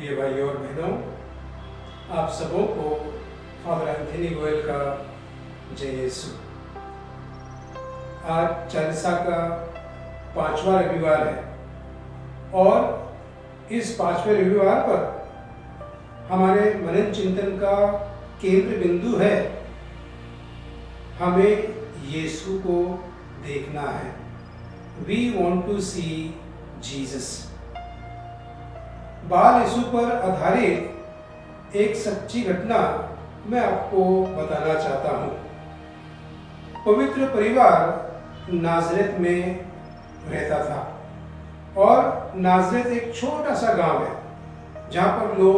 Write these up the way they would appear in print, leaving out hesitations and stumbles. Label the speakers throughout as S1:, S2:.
S1: प्रिय भाइयों और बहनों, आप सबों को फादर एंथनी गोयल का जय यीशु। आज चालीसा का 5वां रविवार है और इस 5वें रविवार पर हमारे मनन चिंतन का केंद्र बिंदु है हमें यीशु को देखना है। We want to see Jesus। बाल यीशु पर आधारित एक सच्ची घटना मैं आपको बताना चाहता हूँ। पवित्र परिवार नाज़रेत में रहता था और नाज़रेत एक छोटा सा गांव है जहाँ पर लोग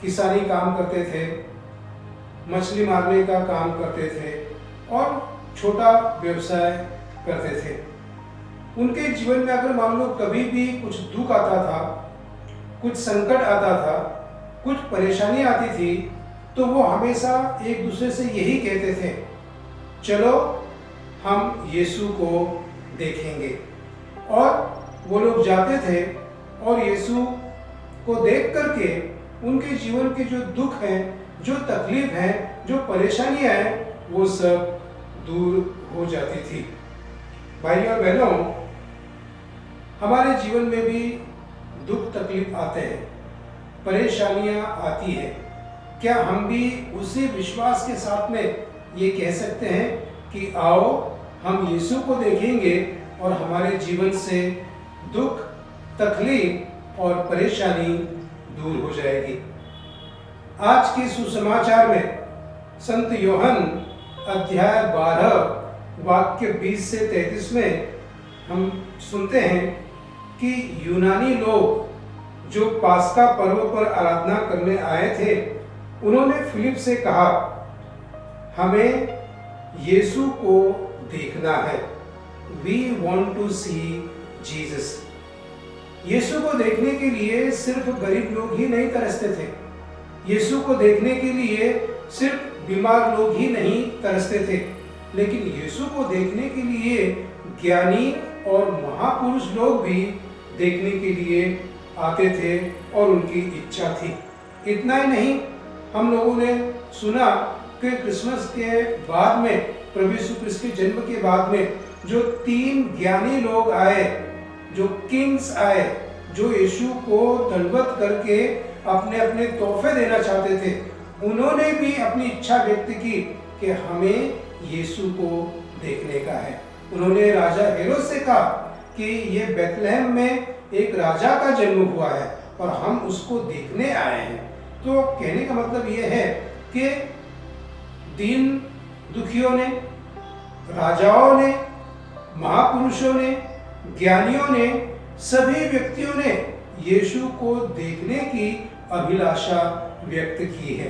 S1: किसानी काम करते थे, मछली मारने का काम करते थे और छोटा व्यवसाय करते थे। उनके जीवन में अगर मान लो कभी भी कुछ दुख आता था, कुछ संकट आता था, कुछ परेशानी आती थी, तो वो हमेशा एक दूसरे से यही कहते थे, चलो हम यीशु को देखेंगे। और वो लोग जाते थे और यीशु को देख करके उनके जीवन के जो दुख हैं, जो तकलीफ हैं, जो परेशानियां हैं, वो सब दूर हो जाती थी। भाइयों और बहनों, हमारे जीवन में भी दुख तकलीफ आते हैं, परेशानियां आती है। क्या हम भी उसी विश्वास के साथ में ये कह सकते हैं कि आओ हम यीशु को देखेंगे और हमारे जीवन से दुख, तकलीफ और परेशानी दूर हो जाएगी। आज के सुसमाचार में संत यूहन्ना अध्याय 12 वाक्य 20 से 33 में हम सुनते हैं कि यूनानी लोग जो पास्का पर्व पर आराधना करने आए थे, उन्होंने फिलिप से कहा, हमें यीशु को देखना है। We want to see Jesus। यीशु को देखने के लिए सिर्फ गरीब लोग ही नहीं तरसते थे। यीशु को देखने के लिए सिर्फ बीमार लोग ही नहीं तरसते थे, लेकिन यीशु को देखने के लिए ज्ञानी और महापुरुष लोग भी देखने के लिए आते थे और उनकी इच्छा थी। इतना ही नहीं, हम लोगों ने सुना कि क्रिसमस के बाद में, प्रभु यीशु क्रिस्त के जन्म के बाद में जो 3 ज्ञानी लोग आए, जो किंग्स आए, जो यीशु को दंडवत करके अपने अपने तोहफे देना चाहते थे, उन्होंने भी अपनी इच्छा व्यक्त की कि हमें यीशु को देखने का है। उन्होंने राजा हेरोद से कहा कि ये बेथलेहम में एक राजा का जन्म हुआ है और हम उसको देखने आए हैं। तो कहने का मतलब ये है कि दीन दुखियों ने, राजाओं ने, महापुरुषों ने, ज्ञानियों ने, सभी व्यक्तियों ने यीशु को देखने की अभिलाषा व्यक्त की है।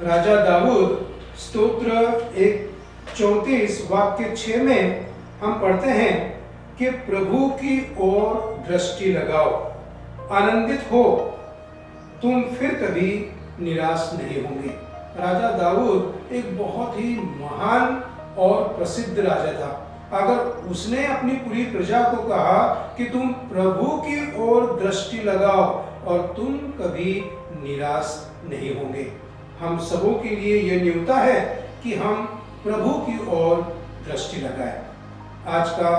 S1: राजा दाऊद स्तोत्र 1:34 वाक्य 6 में हम पढ़ते हैं कि प्रभु की ओर दृष्टि लगाओ, आनंदित हो, तुम फिर कभी निराश नहीं होंगे। राजा दाऊद एक बहुत ही महान और प्रसिद्ध राजा था। अगर उसने अपनी पूरी प्रजा को कहा कि तुम प्रभु की ओर दृष्टि लगाओ और तुम कभी निराश नहीं होंगे, हम सबों के लिए यह न्योता है कि हम प्रभु की ओर दृष्टि लगाएं। आज का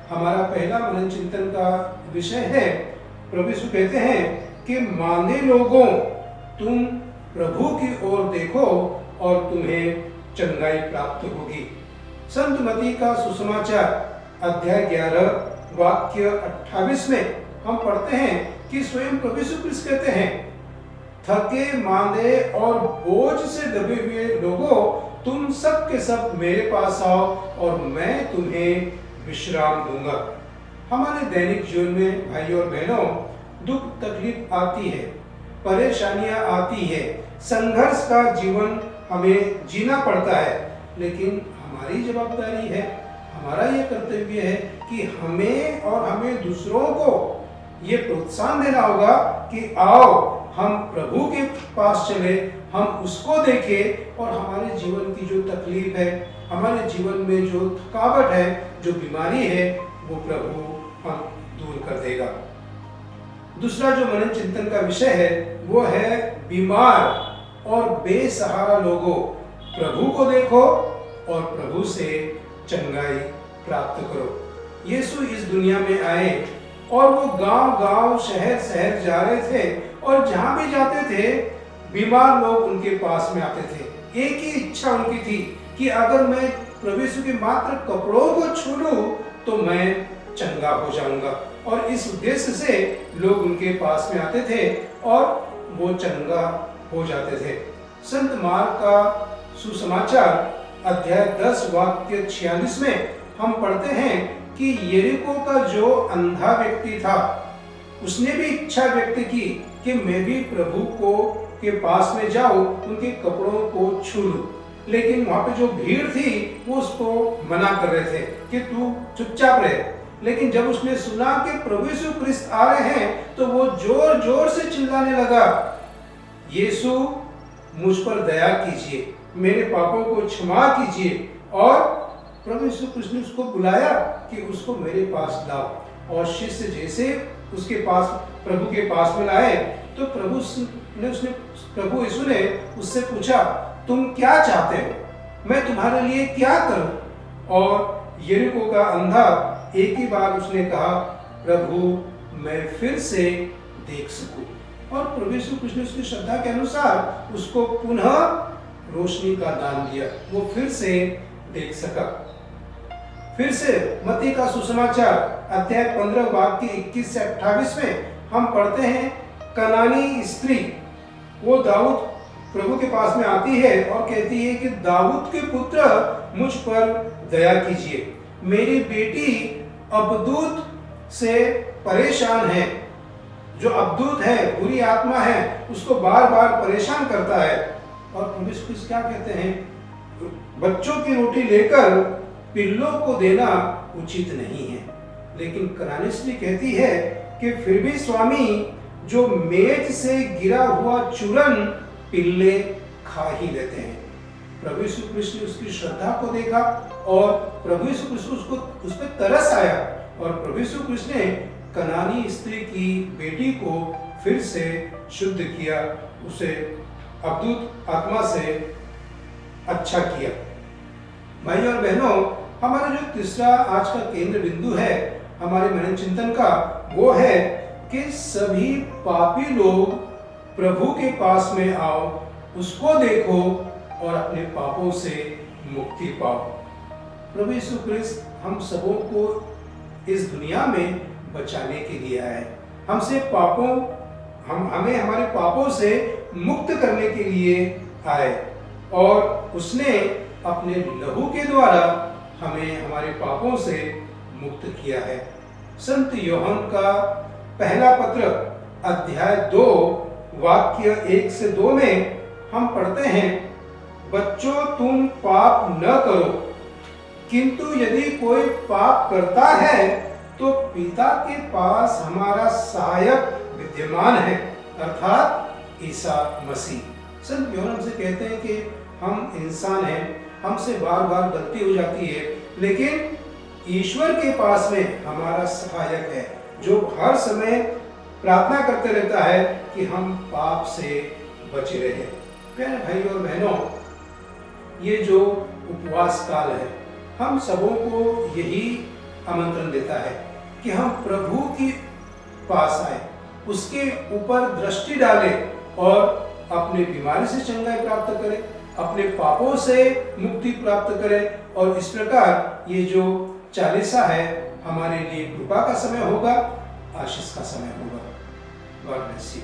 S1: हमारा पहला मनन चिंतन का विषय है, प्रभु यीशु कहते हैं कि मांदे लोगों, तुम प्रभु की ओर देखो और तुम्हें चंगाई प्राप्त होगी। संत मत्ती का सुसमाचार अध्याय 11 वाक्य 28 में हम पढ़ते हैं कि स्वयं प्रभु यीशु क्रिस्त कहते हैं, थके मांदे और बोझ से दबे हुए लोगों, तुम सब के सब मेरे पास आओ और मैं तुम्हें विश्राम दूंगा। हमारे दैनिक जीवन में भाइयों और बहनों, दुख तकलीफ आती है, परेशानियां आती है, संघर्ष का जीवन हमें जीना पड़ता है, लेकिन हमारी जवाबदारी है, हमारा ये कर्तव्य है कि हमें दूसरों को ये प्रोत्साहन देना होगा कि आओ हम प्रभु के पास चले, हम उसको देखें और हमारे जीवन की जो तकलीफ है, हमारे जीवन में जो थकावट है, जो बीमारी है, वो प्रभु हम दूर कर देगा। दूसरा जो मनन चिंतन का विषय है वो है बीमार और बेसहारा लोगों, प्रभु को देखो और प्रभु से चंगाई प्राप्त करो। यीशु इस दुनिया में आए और वो गांव-गांव, शहर-शहर जा रहे थे और जहां भी जाते थे बीमार लोग उनके पास में आते थे। एक ही इच्छा उनकी थी कि अगर मैं प्रभु यीशु के मात्र कपड़ों को छू लूं तो मैं चंगा हो जाऊंगा, और इस उद्देश्य से लोग उनके पास में आते थे और वो चंगा हो जाते थे। संत मार्क का सुसमाचार अध्याय 10 वाक्य 46 में हम पढ़ते हैं कि यरीको का जो अंधा व्यक्ति था उसने भी इच्छा व्यक्त की कि मैं भी प्रभु को के पास में जाऊं, उनके कपड़ों को छू लूं, लेकिन वहां पे जो भीड़ थी वो उसको मना कर रहे थे कि तू चुपचाप रहे। लेकिन जब उसने सुना कि प्रभु यीशु ख्रिस्त आ रहे हैं तो वो जोर जोर से चिल्लाने लगा, यीशु मुझ पर दया कीजिए, मेरे पापों को क्षमा कीजिए। और प्रभु यीशु ख्रिस्त ने उसको बुलाया कि उसको मेरे पास लाओ, और शिष्य जैसे उसके पास प्रभु के पास में लाए तो प्रभु यीशु ने उससे पूछा, तुम क्या चाहते हो, मैं तुम्हारे लिए क्या करूं? और यरीको का अंधा एक ही बार उसने कहा, प्रभु मैं फिर से देख सकूं। और प्रभु यीशु कृष्ण ने उसकी श्रद्धा के अनुसार उसको पुनः रोशनी का दान दिया, वो फिर से देख सका। फिर से मत्ती का सुसमाचार अध्याय 15 वाक्य 21 से 28 में हम पढ़ते हैं, कनानी स्त्री वो दाऊद प्रभु के पास में आती है और कहती है कि दाऊद के पुत्र मुझ पर दया कीजिए, मेरी बेटी अबदूत से परेशान है। जो अबदूत है, बुरी आत्मा है, उसको बार बार परेशान करता है। और प्रभु यीशु क्या कहते हैं, बच्चों की रोटी लेकर पिल्लों को देना उचित नहीं है। लेकिन कनानी स्त्री कहती है कि फिर भी स्वामी, जो मेज से गिरा हुआ चूरन पिल्ले खा ही लेते हैं। प्रभु यीशु कृष्ण ने उसकी श्रद्धा को देखा और प्रभु यीशु कृष्ण उसको उस पर तरस आया, और प्रभु यीशु कृष्ण ने कनानी स्त्री की बेटी को फिर से शुद्ध किया, उसे अबदूत आत्मा से अच्छा किया। भाई और बहनों, हमारा जो तीसरा आज का केंद्र बिंदु है हमारे मनन चिंतन का, वो है कि सभी पापी लोग प्रभु के पास में आओ, उसको देखो और अपने पापों से मुक्ति पाओ। प्रभु यीशु ख्रिस्त हम सबों को इस दुनिया में बचाने के लिए आए, हमें हमारे पापों से मुक्त करने के लिए आए, और उसने अपने लहू के द्वारा हमें हमारे पापों से मुक्त किया है। संत यूहन्ना का पहला पत्र अध्याय 2 वाक्य 1 से 2 में हम पढ़ते हैं, बच्चों तुम पाप न करो, किंतु यदि कोई पाप करता है तो पिता के पास हमारा सहायक विद्यमान है, अर्थात ईसा मसीह। संत यूहन्ना से कहते हैं कि हम इंसान हैं, हमसे बार बार गलती हो जाती है, लेकिन ईश्वर के पास में हमारा सहायक है जो हर समय प्रार्थना करते रहता है कि हम पाप से बचे रहे। प्यारे भाई और बहनों, ये जो उपवास काल है हम सबों को यही आमंत्रण देता है कि हम प्रभु के पास आए, उसके ऊपर दृष्टि डालें और अपने बीमारी से चंगाई प्राप्त करें, अपने पापों से मुक्ति प्राप्त करें, और इस प्रकार ये जो चालीसा है हमारे लिए कृपा का समय होगा, आशीष का समय होगा। God bless you.